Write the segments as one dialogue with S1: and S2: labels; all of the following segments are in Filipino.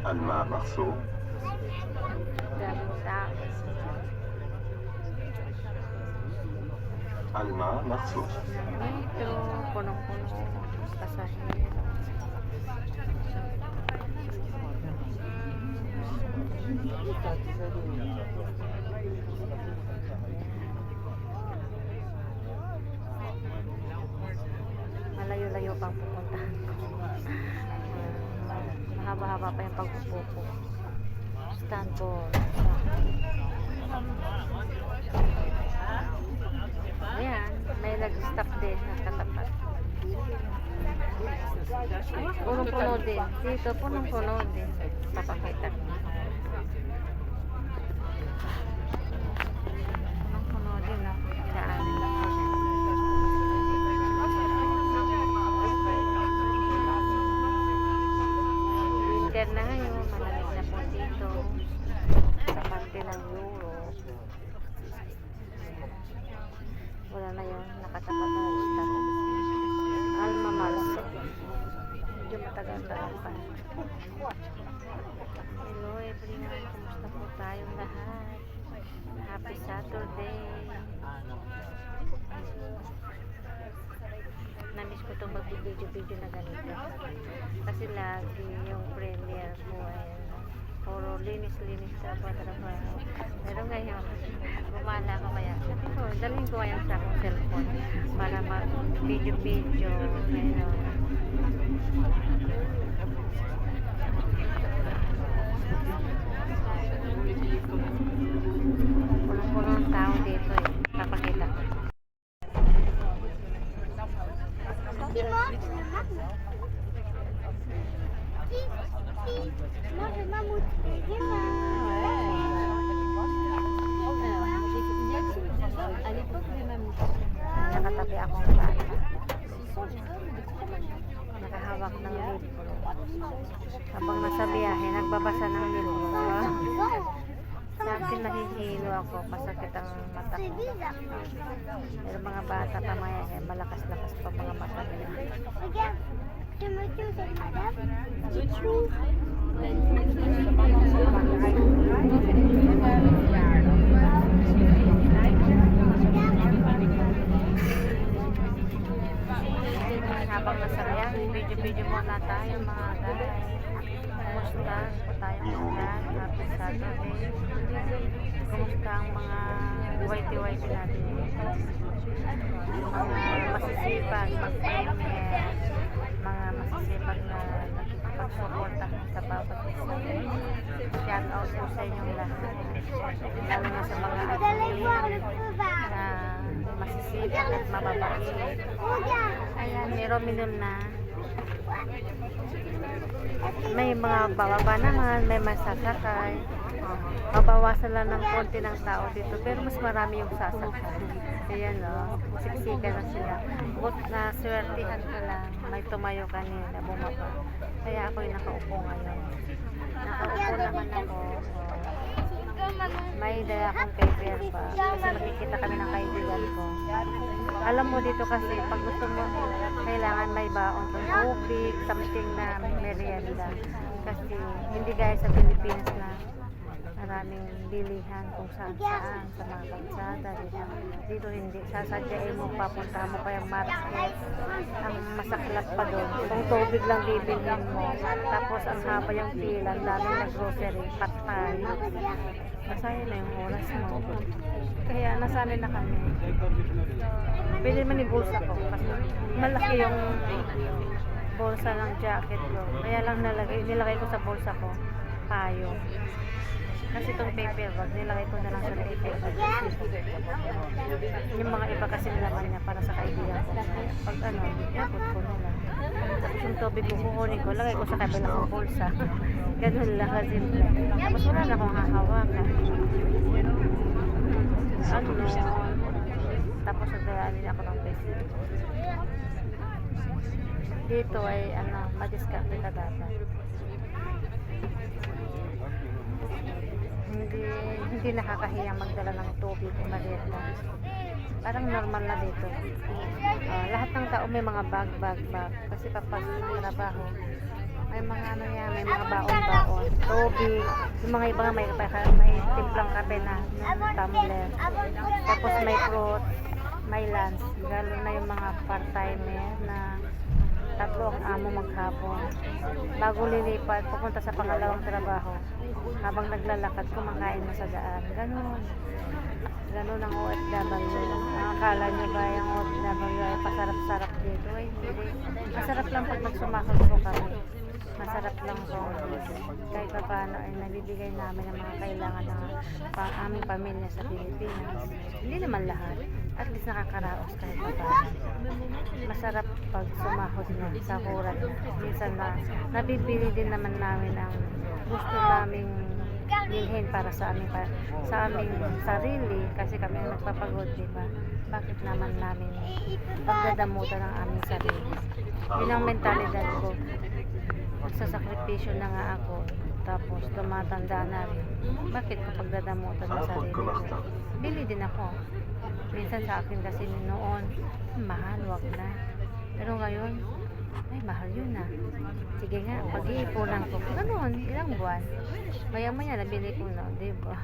S1: الماء مغصوب.
S2: Daming tao.
S1: الماء مغصوب.
S2: Ng metro, punong-puno, pasahero. Malayo-layo pang pupuntahan ko. Mahaba-haba pa yung pag-upo ko. Istanbul. Ayan, may nag-stop din na katapat. Punong-puno din. Dito, punong-puno din. Papakita. Punong-puno din na. Daan. Winter na ngayon. Malamig na po dito. Sa parte ng Europe. Wala na yun. Nakatapat na stop. Alma Marso. Medyo matagal-tagal pa. Hello everyone. Kumusta po tayong lahat? Happy Saturday. Namiss ko itong mag-video na ganito. Kasi lagi yung premiere ko ay puro linis-linis trabaho. Pero ngayon, gumala ko kaya. Sabi ko, dalhin ko ngayon sa akong cellphone para mag-video. Ngayon. Punong-punong tao dito eh. Kapakita ko. Nakatabi akong bata. Nakahawak ng libro. Habang nasa biyahe, nagbabasa ng libro. Dati nahihilo ako, masakit ang mata ko. Pero mga bata pa malakas-lakas pa mga mata nila. Habang nasa biyahe, video muna tayo mga guys. Kumusta po tayong lahat? Happy Saturday. Kumusta ang mga whitey-whitey natin? Mga masisipag mag-premier, mga masisipag na nakikipagsuporta sa bawat isa. Shout out po sa inyong lahat. Lalo na sa mga admin na masisipag at mababait. Ayan, meron minun na. May mga bababa naman, may masasakay. Mabawasan lang ng konti ng tao dito, pero mas marami yung sasakay. Ayan o, siksika na sila. But na swertihan ko lang, may tumayo kanina, bumaba. Kaya ako'y nakaupo ngayon. Nakaupo naman ako. May dala akong paper pa kasi makikita kami ng kaibigan ko. Alam mo dito kasi pag gusto mo kailangan may baon kung tubig, something na merienda. Kasi hindi gaya sa Pilipinas na maraming bilihan kung saan sa mga kalsada. Dito hindi. Sasadyain mo, papunta mo pa yung market. Ang masaklap pa doon. Kung tubig lang bibilhin mo. Tapos ang haba yung pila, ang daming nag-grocery, patay. Masaya na yung oras mo. Kaya nasanay na kami. Pwede man yung bulsa ko. Kasi malaki yung bulsa ng jacket ko. Kaya lang nilagay ko sa bulsa ko payo. Kasi itong paper bag, nilagay ko na lang sa paper bag. Yung mga iba kasi naman niya para sa kaibigan ko. Pag yapot ko na lang. Tapos yung tubig ko kukunin ko, lagay ko sa kabilang kong bulsa. Ganun lang kasi. Tapos wala na akong hahawakan. Tapos nagdalali ako ng peso. Dito ay madiskarte ka dapat. Hindi nakakahiyang magdala ng tubig o merienda. Parang normal na dito. Lahat ng tao may mga bag. Kasi papasok ng trabaho, May mga ano yan, may mga baon-baon, tubig, yung mga iba nga may timplang kape na yung tumbler. Tapos may fruit, may lunch, lalo na yung mga part-timer na tatlo ang amo maghapon. Bago lilipat, pupunta sa pangalawang trabaho. Habang naglalakad, kumakain na sa daan. Ganun ang OFW. Akala nyo ba yung OFW ay pasarap-sarap dito? Ay, hindi. Masarap lang pag nagsumakot po kami. Masarap lang po. Kahit pa paano ay nabibigay namin ang mga kailangan ng aming pamilya sa Pilipinas. Hindi naman lahat. At least nakakaraos kahit pa paano. Masarap pag sumahod na, sahuran na. Minsan na nabibili din naman namin ang gusto naming bilhin para sa aming sarili kasi kami ang nagpapagod, di ba? Bakit naman namin pagdadamutan ng aming sarili? Yun ang mentalidad ko. Magsasakripisyo na nga ako, tapos tumatanda na rin. Bakit ko pagdadamutan ng sarili ko? Bili din ako. Minsan sa akin kasi noon, mahal, wag na. Pero ngayon, ay mahal yun na. Sige nga, pag-iipunan ko. Ganun, ilang buwan. Maya-maya nabili ko na, diba?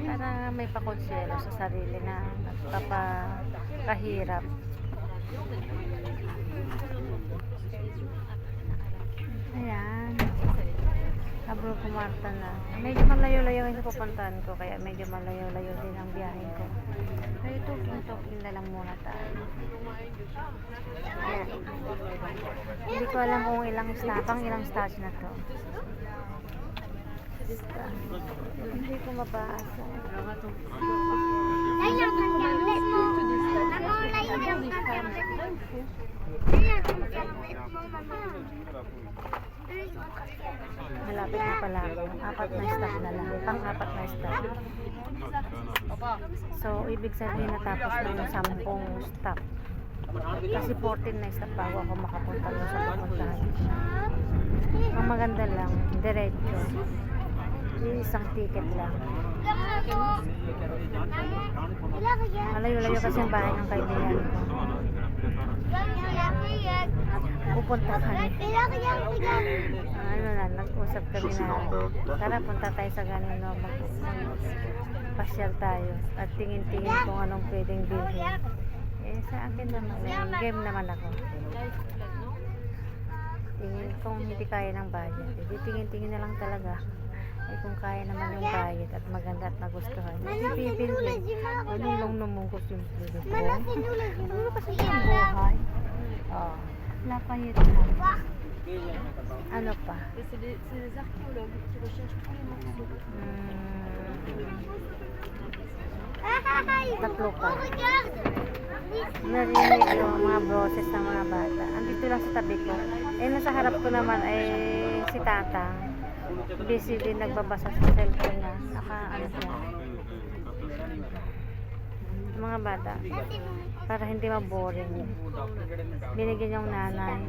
S2: Para may pakonselo sa sarili na nagpapakahirap. Ayan. Habang kumarta na. Medyo malayo-layo yung pupuntahan ko, kaya medyo malayo-layo din ang biyahe ko. Kaya talking na lang muna tayo. Ayan. Hindi ko alam kung ilang stage na to. Hindi ko mabasa. Malapit na pala ako. 4 na stop na lang. Pang-4 na stop. So, ibig sabihin natapos na yung 10 stop. Kasi 14 na stop bago ako makapunta doon sa pupuntahan. Ang maganda lang, diretso. Yung isang ticket lang. Malayo-layo kasi ang bahay ng kaibigan ko. Pupunta kami. Ano na, nag-usap kami na tara punta tayo sa ganun, no, pasyal tayo at tingin-tingin kung anong pwedeng bilhin. Eh sa akin naman, game naman ako. Tingin kung hindi kaya ng budget, hindi tingin-tingin na lang talaga. Eh kung kaya naman yung bayad at maganda at nagustuhan, hindi pipili. Ano yung numungkos yung pili ko? Ano kasi yung buhay? Oh, lapayit lang. Ano pa? Tatlo pa. Narinig yung mga boses ng mga bata. Andito lang sa tabi ko. Eh nasa harap ko naman ay si Tatang. Busy din nagbabasa sa cellphone niya. Ano siya. Mga bata, para hindi maboring, binigyan yung nanay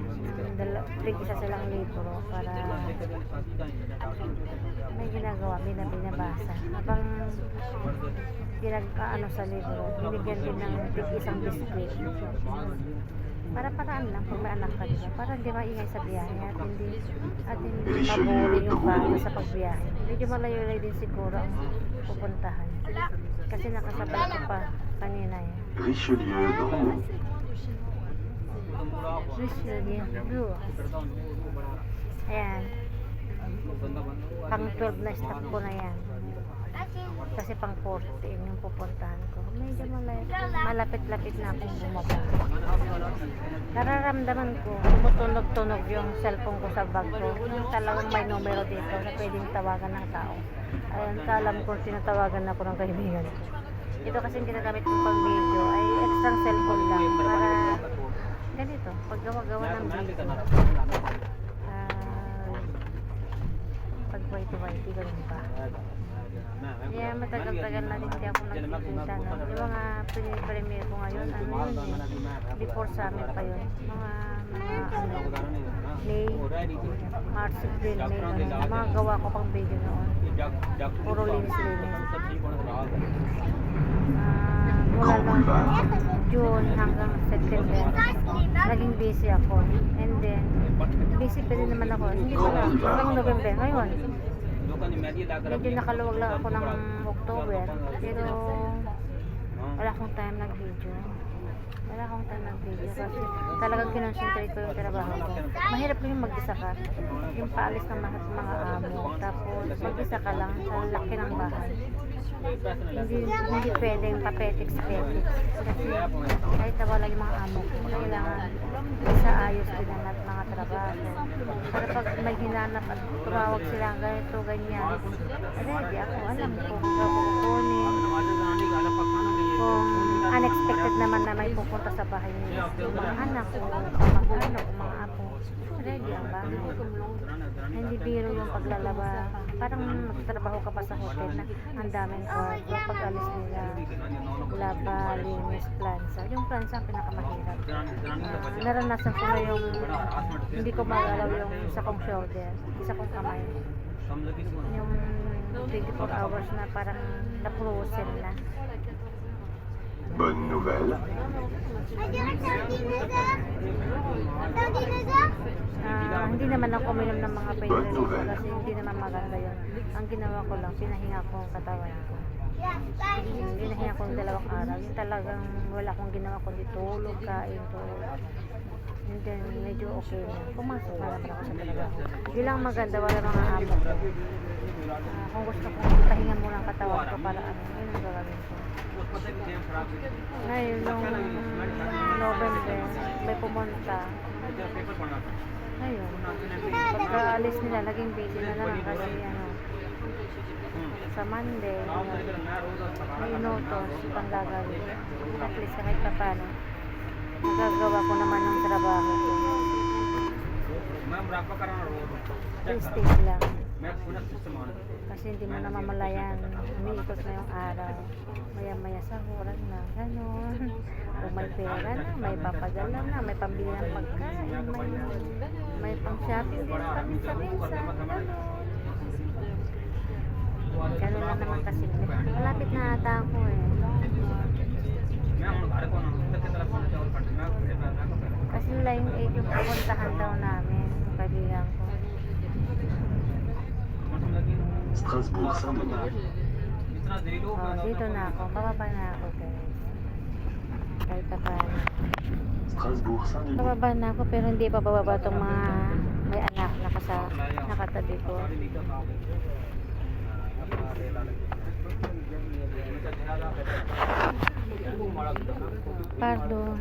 S2: isa silang libro para may ginagawa, binabasa habang sa libro, binigyan din ng isang biskuit para paraan lang pag may anak ka, diba? Para hindi maingay sa biyahe at hindi maboring yung bata sa pagbiyahe. Medyo malayo-layo din siguro ang pupuntahan kasi nakasabay ko pa kanina yan. Richelieu Blue. Ayan, pang 12 na stop ko na yan kasi pang 14 yung pupuntahan ko. Medyo malapit-lapit na akong bumaba. Nararamdaman ko tumutunog-tunog yung cellphone ko sa bag ko, yung talagang may numero dito na pwedeng tawagan ng tao. Ayun, alam ko tinatawagan ako ng kaibigan ko. Ito kasi ginagamit kong pang video ay extra cellphone lang para ganito, paggawa-gawa ng video. Pag whitey-whitey, ganun pa. Kaya matagal-tagal na din hindi ako nagkikita, no? Yung mga premiere ko ngayon, ano yun eh, before summer pa yun. Mga May, March, April, May, ganun. Mga gawa ko pang video noon. Puro linis-linis. mula nung June hanggang September, naging busy ako. And then, busy pa din naman ako. Hindi ko lang, hanggang November. Ngayon, medyo nakaluwag lang ako ng October. Pero, wala akong time nag-video. Wala akong time nag-video kasi talagang kinonsentrate ko yung trabaho ko. Mahirap yung mag-isa ka. Yung paalis ng mga amo. Tapos, mag-isa ka lang sa laki ng bahay. Hindi pwedeng papetiks-petiks. Kasi kahit wala yung mga amo ko, kailangan isa ayos din ang mga trabaho. Para pag may hinanap at tumawag sila ganito, ganyan, ready ako. Alam ko kung kukunin. Kung unexpected naman na may pupunta sa bahay nila, yung mga anak o mga magulang o mga apo, ready ang bahay. Hindi biro yung paglalaba. Parang magtrabaho ka pa sa hotel na ang daming kwarto. Pag alis nila, laba, linis, plansa. Yung plansa ang pinakamahirap. Naranasan ko na yung hindi ko magalaw yung isa kong shoulder, isa kong kamay. Yung 24 hours na parang na-frozen na.
S1: Bonne nouvelle.
S2: Hindi naman ako uminom ng mga pain relief kasi hindi naman maganda yun. Ang ginawa ko lang, pinahinga ko ang katawan ko. Pinahinga ko ng 2 araw. Yung talagang wala akong ginawa kundi tulog, kain, tulog. And then medyo okay na. Pumasok na naman ako sa trabaho. Yun lang maganda, wala mga amo ko. Kung gusto kong pahinga muna ang katawan ko para ano, yun ang gagawin ko. Ngayon, nung November, may pumunta. Ayun. Pagka-alis nila, naging busy na naman kasi ano, sa Monday, may inutos pang gagawin. At least kahit pa paano, nagagawa ko naman ng trabaho ko. Prestige lang. Kasi hindi mo namamalayan, umiikot na yung araw. Maya-maya sa oras na, gano'n. Kung may pera na, may papadala na, may pambili ng pagkain, may pang-shopping din kami sa minsan, gano'n. Gano'n lang naman kasi. Malapit na ata ako eh. Kasi line 8 yung pupuntahan daw namin, yung kaibigan ko.
S1: Strasbourg Saint-Denis.
S2: Dito na ako. Bababa na ako, guys. Kahit pa paano.
S1: Strasbourg Saint-Denis.
S2: Bababa na ako pero hindi pa bababa itong mga may anak na nakatabi ko. Pardon.